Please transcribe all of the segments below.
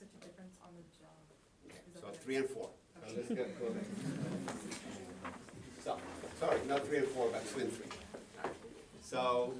such a difference on the gel? Okay, so 3 and 4. So let's go there. So, sorry, not 3 and 4, but 2 and 3. All right. So,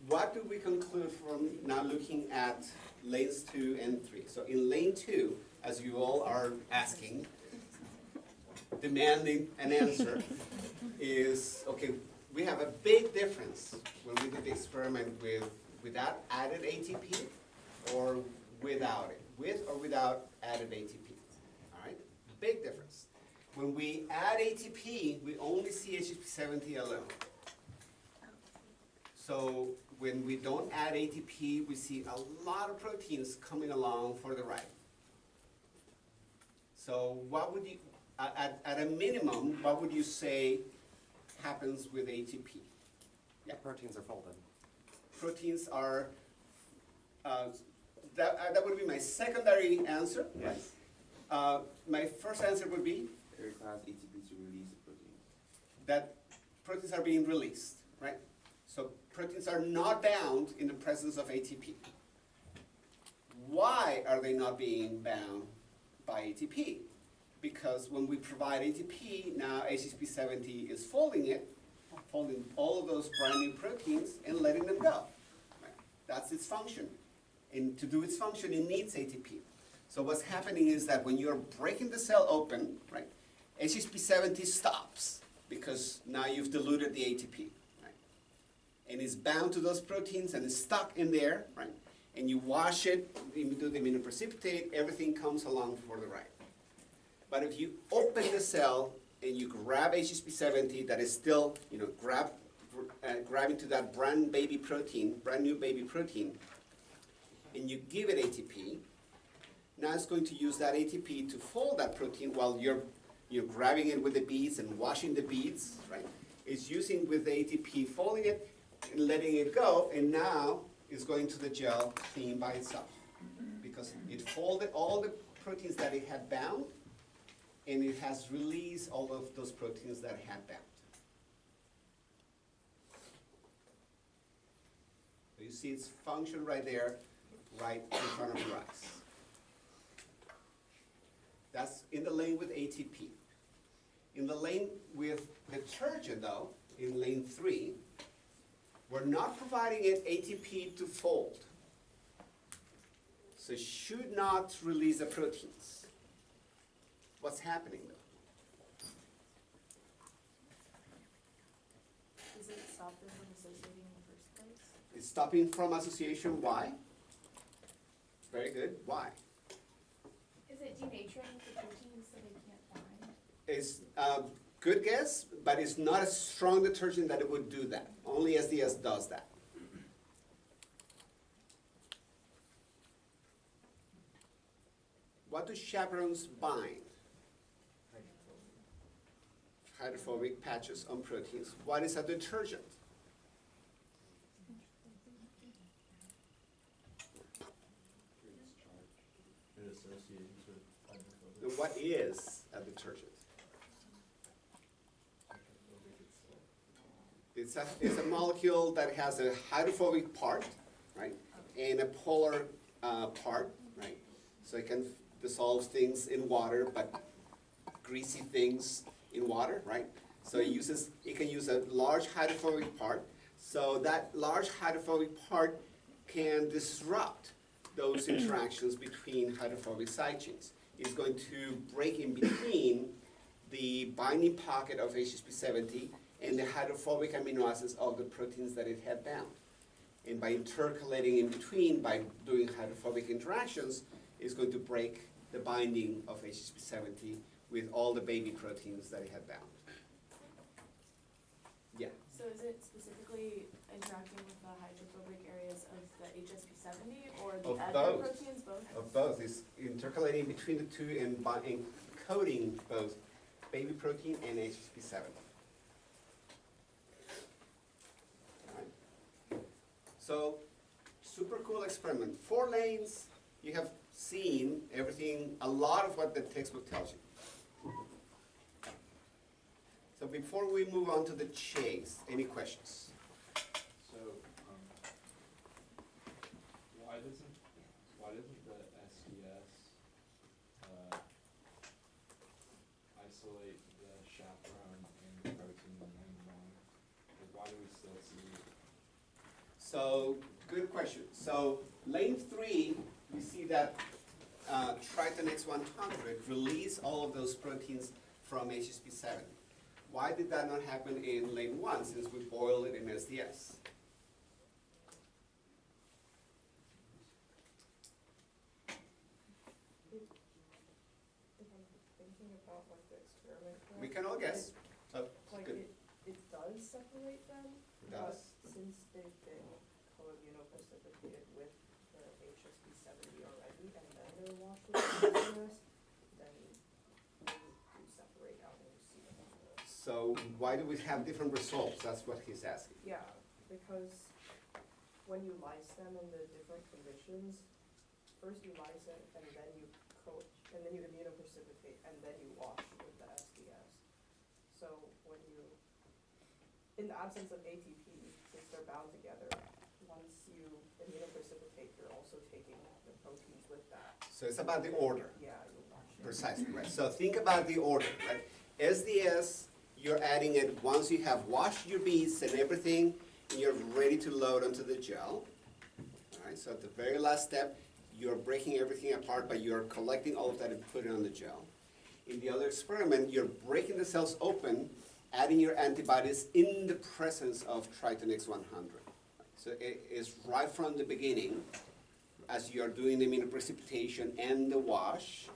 what do we conclude from now looking at lanes 2 and 3? So, in lane 2, as you all are asking, demanding an answer, is okay. We have a big difference when we did the experiment without added ATP or without it, with or without added ATP. All right, big difference. When we add ATP, we only see HSP70 alone. So when we don't add ATP, we see a lot of proteins coming along for the ride. So what would you, at a minimum, what would you say happens with ATP? Yeah. Proteins are folded. Proteins are, that would be my secondary answer. Yes. My first answer would be It requires ATP to release the protein. that proteins are being released, right? So proteins are not bound in the presence of ATP. Why are they not being bound by ATP? Because when we provide ATP, now HSP70 is folding all of those brand new proteins and letting them go. Right? That's its function. And to do its function, it needs ATP. So what's happening is that when you're breaking the cell open, right, HSP70 stops because now you've diluted the ATP. Right? And it's bound to those proteins and it's stuck in there, right? And you wash it, you do the immunoprecipitate, everything comes along for the ride. But if you open the cell and you grab HSP70 that is still, grabbing to that brand new baby protein, and you give it ATP, now it's going to use that ATP to fold that protein while you're grabbing it with the beads and washing the beads, right? It's using with the ATP, folding it and letting it go, and now it's going to the gel clean by itself because it folded all the proteins that it had bound, and it has released all of those proteins that it had bound. So you see its function right there, right in front of your eyes. That's in the lane with ATP. In the lane with detergent, though, in lane 3, we're not providing it ATP to fold. So it should not release the proteins. What's happening though? Is it stop them from associating in the first place? It's stopping from association. Why? Very good. Why? Is it denaturing the proteins so they can't bind? It's a good guess, but it's not a strong detergent that it would do that. Only SDS does that. What do chaperones bind? Hydrophobic patches on proteins. What is a detergent? Then what is a detergent? It's a molecule that has a hydrophobic part, right, and a polar part, right? So it can dissolve things in water, but greasy things in water, right? So it can use a large hydrophobic part. So that large hydrophobic part can disrupt those interactions between hydrophobic side chains. It's going to break in between the binding pocket of HSP70 and the hydrophobic amino acids of the proteins that it had bound. And by intercalating in between, by doing hydrophobic interactions, it's going to break the binding of HSP70 with all the baby proteins that it had bound. Yeah? So is it specifically interacting with the hydrophobic areas of the HSP70 or the Of other both. proteins, both? Of both. It's intercalating between the two and encoding both baby protein and HSP70. So, super cool experiment. 4 lanes, you have seen everything, a lot of what the textbook tells you. So before we move on to the chase, any questions? So, why doesn't the SDS isolate the chaperone in protein in lane 1? Like, why do we still see? So, good question. So, lane 3, we see that Triton X100 release all of those proteins from HSP7. Why did that not happen in lane 1 since we boiled it in SDS? If I'm thinking about like the experiment. We can all guess. So, Like good. it does separate them. It does. But since they've been co-immunoprecipitated with the HSP70 already, and then they're washed with the then they do separate out and you see them. So, why do we have different results? That's what he's asking. Yeah, because when you lyse them in the different conditions, first you lyse it and then you immunoprecipitate and then you wash with the SDS. So when you, in the absence of ATP, since they're bound together, once you immunoprecipitate, you're also taking the proteins with that. So, it's about the order. Yeah, you wash it. Precisely, right. So think about the order, right? SDS, you're adding it once you have washed your beads and everything, and you're ready to load onto the gel. All right, so at the very last step, you're breaking everything apart, but you're collecting all of that and putting it on the gel. In the other experiment, you're breaking the cells open, adding your antibodies in the presence of Triton X100. So it is right from the beginning, as you're doing the immunoprecipitation and the wash.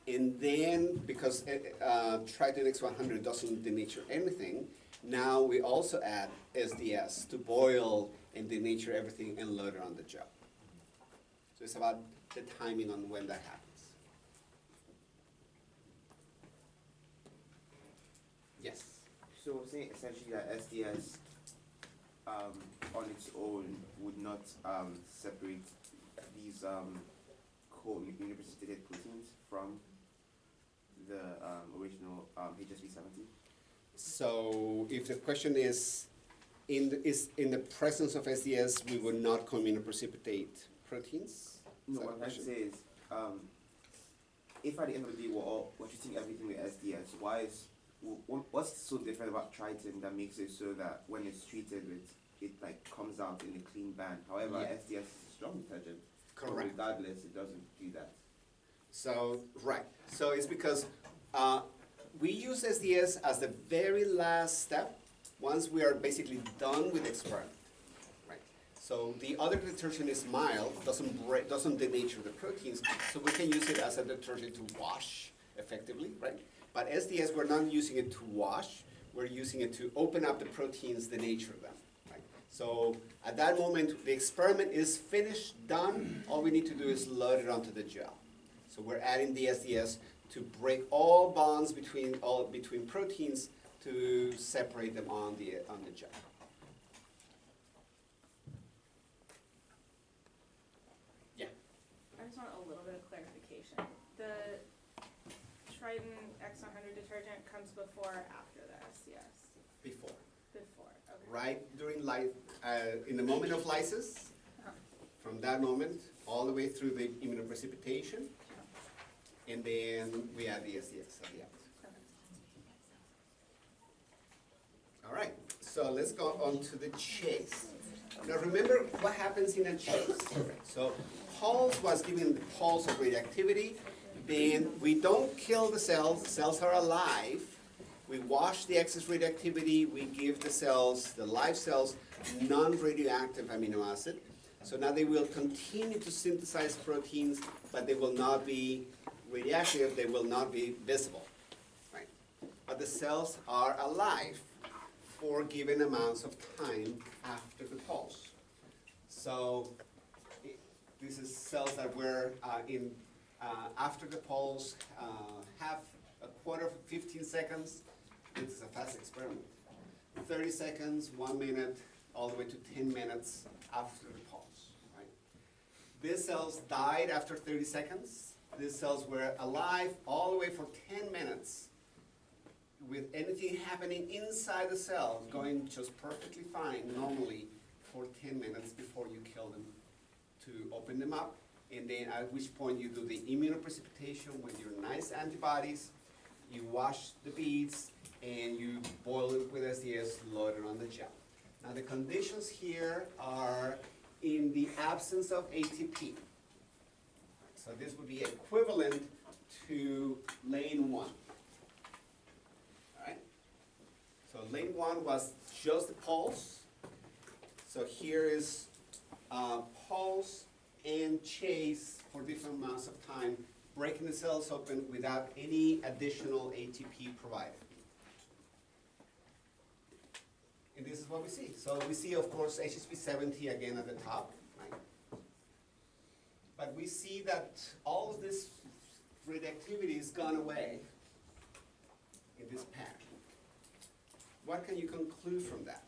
And then, because Triton X100 doesn't denature anything, now we also add SDS to boil and denature everything and load it on the gel. So it's about the timing on when that happens. Yes? So we're saying essentially that SDS on its own would not separate these co-immunoprecipitated proteins from the original HSP70? So if the question is in the presence of SDS, we would not co-immunoprecipitate proteins? No, Is that what the I'm trying to question? say is, if at the end of the day we're treating everything with SDS, what's so different about Triton that makes it so that when it's treated with, it like comes out in a clean band? However, Yeah. SDS is a strong detergent. So Correct. regardless, it doesn't do that. So, right. So it's because we use SDS as the very last step once we are basically done with the experiment. Right. So the other detergent is mild, doesn't denature the proteins, so we can use it as a detergent to wash effectively, right? But SDS, we're not using it to wash, we're using it to open up the proteins, denature them. Right? So at that moment, the experiment is finished, done, all we need to do is load it onto the gel. So we're adding the SDS to break all bonds between proteins to separate them on the gel. Yeah. I just want a little bit of clarification. The Triton X100 detergent comes before or after the SDS? Before. Before, okay. Right during in the moment of lysis, Uh-huh. from that moment all the way through the immunoprecipitation, and then we add the SDS at the end. Okay. All right, so let's go on to the chase. Now remember what happens in a chase. So pulse was given the pulse of radioactivity. Then we don't kill the cells are alive. We wash the excess radioactivity, we give the cells, the live cells, non-radioactive amino acid. So now they will continue to synthesize proteins, but they will not be radioactive, they will not be visible. Right? But the cells are alive for given amounts of time after the pulse. So this is cells that were after the pulse, half a quarter of 15 seconds. This is a fast experiment. 30 seconds, 1 minute, all the way to 10 minutes after the pulse. Right? These cells died after 30 seconds. These cells were alive all the way for 10 minutes with anything happening inside the cell going just perfectly fine normally for 10 minutes before you kill them to open them up, and then at which point you do the immunoprecipitation with your nice antibodies You wash the beads and you boil it with SDS, load it on the gel. Now the conditions here are in the absence of ATP. So this would be equivalent to lane 1. Alright? So lane 1 was just the pulse. So here is pulse and chase for different amounts of time, breaking the cells open without any additional ATP provided. And this is what we see. So we see, of course, HSP70 again at the top, right? But we see that all of this radioactivity is gone away in this pack. What can you conclude from that?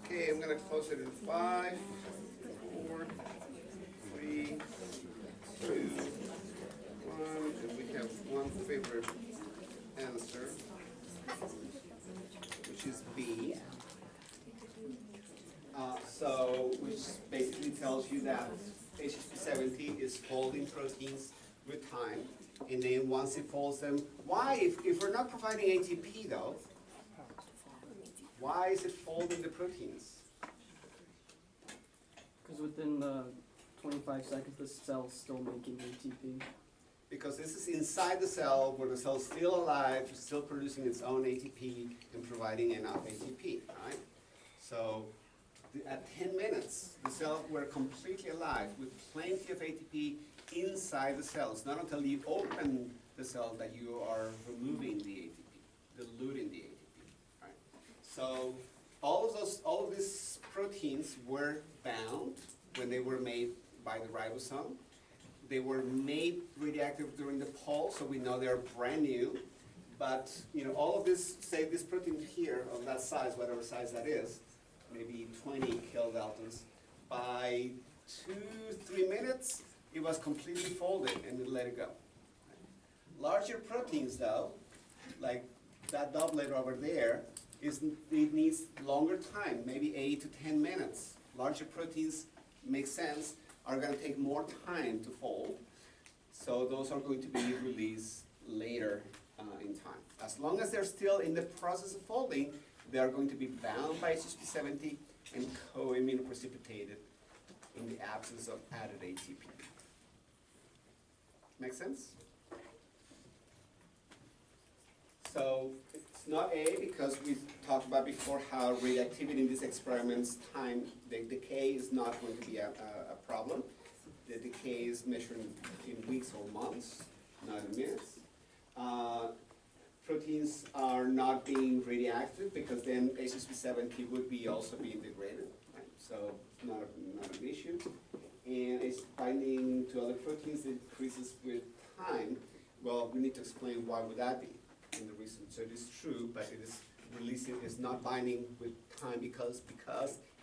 Okay, I'm going to close it in 5, 4, 3, 2, 1, and we have one favorite answer, which is B. Which basically tells you that HSP70 is folding proteins with time, and then once it folds them, why, if we're not providing ATP though, why is it folding the proteins? Because within the 25 seconds, the cell's still making ATP. Because this is inside the cell, where the cell's still alive, still producing its own ATP and providing enough ATP, right? So at 10 minutes, the cells were completely alive with plenty of ATP inside the cells. Not until you open the cell that you are removing the ATP, diluting the ATP, right? So all of these proteins were bound when they were made by the ribosome. They were made radioactive during the pulse, so we know they're brand new. But all of this, say this protein here of that size, whatever size that is, maybe 20 kilodaltons, by 2-3 minutes, it was completely folded and it let it go. Larger proteins though, like that doublet over there, it needs longer time, maybe 8 to 10 minutes. Larger proteins, makes sense, are going to take more time to fold, so those are going to be released later in time. As long as they're still in the process of folding, they are going to be bound by HSP70 and co-immunoprecipitated in the absence of added ATP. Make sense? So it's not A because we talked about before how radioactivity in these experiments, time, the decay is not going to be a problem. The decay is measured in weeks or months, not in minutes. Proteins are not being radioactive because then HSP70 would be also being degraded, right? So not an issue. And it's binding to other proteins that increases with time. Well, we need to explain why would that be in the reason. So it is true, but it is releasing, it's not binding with time because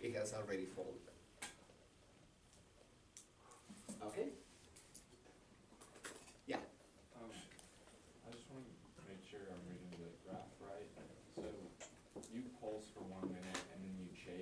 it has already folded. Okay?